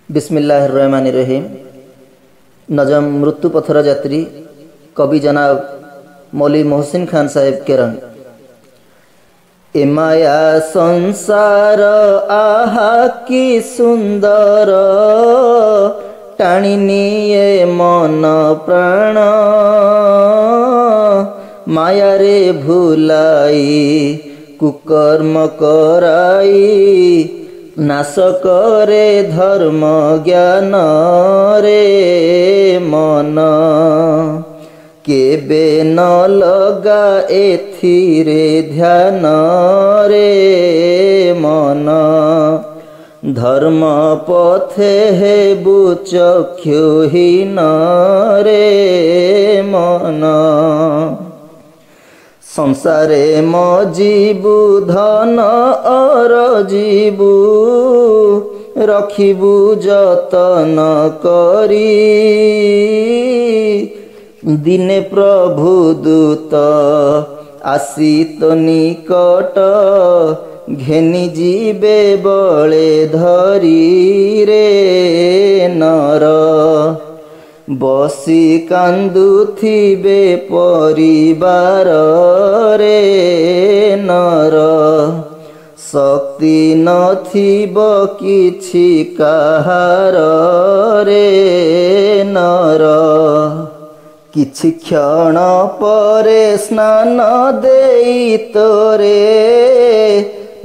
बिस्मिल्लाहिर्रहमानिर्रहीम। नजम मृत्यु पथर यात्री कवि जनाब मौली मोहसिन खान साहेब के रंग। ए माया संसार आहा की सुंदर, टाणी निये मन प्राण, माया रे भुलाई कुकर्म कराई, नाश करे धर्म ज्ञान रे मन, केबे न लगा एथिरे ध्यान रे मन, धर्म पथे हेबु चक्षुहीन रे मन, संसारे मजीबु धन अरजीबु, रखिबु जतन करी, दिने प्रभु दूत आसीत निकट, घेनी जीवे बले धरी रे नर, बसी कांदुथिबे परिवार रे नर, शक्ति नथिब किछि काहार रे नर, किछि क्षण परे स्नान देई तोरे,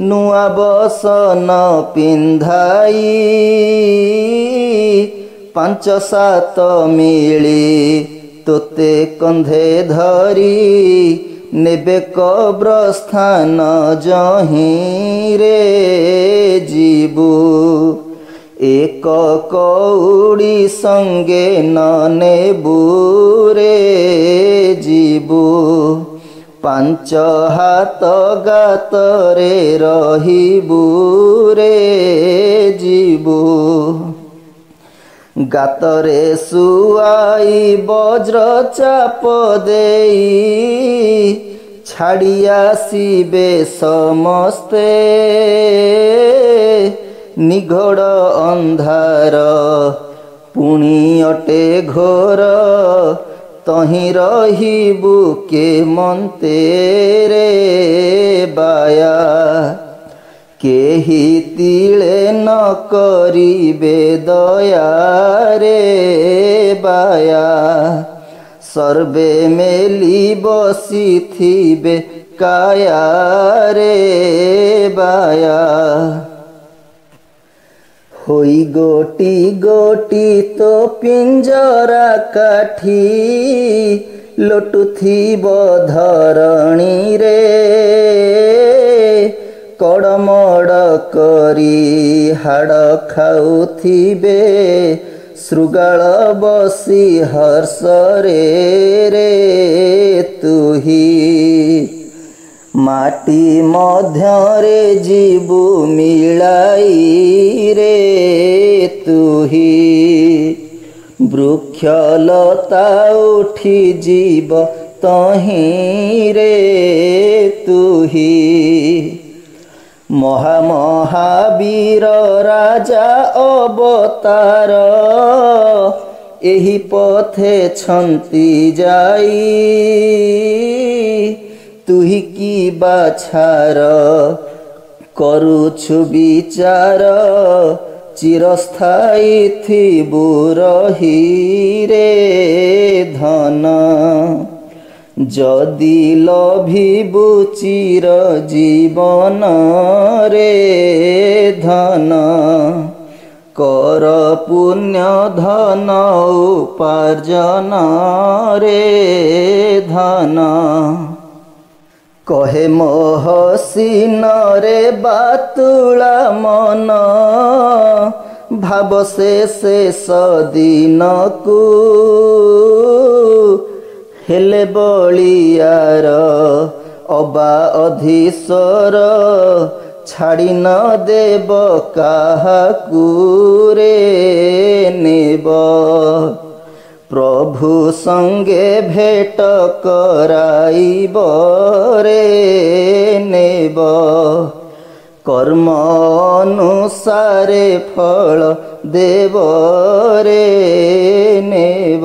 नुआ बसन पिंधाई, पांच सात मिली तोते कंधे धरी, नेबे कब्रस्थान जहीं रे जीबू, एक कौड़ी संगे न नेबू रे जीबू, पांच हाथ गातरे रहिबू रे जीबू, गातरे सुआई वज्र चाप देई, छाड़ी आसिबे समस्ते, निघोड़ अंधार पुणी अटे घोर, तहीं रहिबु के मन्ते रे बाया, केही तिले न करिबे दया रे बाया, सर्वे मेली बसिथिबे काया रे बाया, होई गोटी गोटी तो पिंजरा काठी, लोटुथिब धरणी रे, कड़मड़ करी हाड़ खाउथिबे, श्रुगाल बसी हर्ष रे तुही, माटी मध्यरे जीवु मिलाई रे तुही, वृक्षलता उठी जीव तहीं रे तुही, महामहावीर राजा अवतार, एही पथे छंती जाई, तुही की बाछार करुछु विचार, चिरस्थायी थिबु रही रे धन, जदि लभिबु चिर जीवन रे धन, कर पुण्य धन उपार्जन रे धन, कहे मोहसिन रे बातुला मन, भाव शेष दिन को, हेले बलियार अबा अधीश्वर, छाड़ी न देव काहाकू रे नेब, प्रभु संगे भेट कराइब रे नेब, কর্ম অনুসারে ফল দেব রে নেব।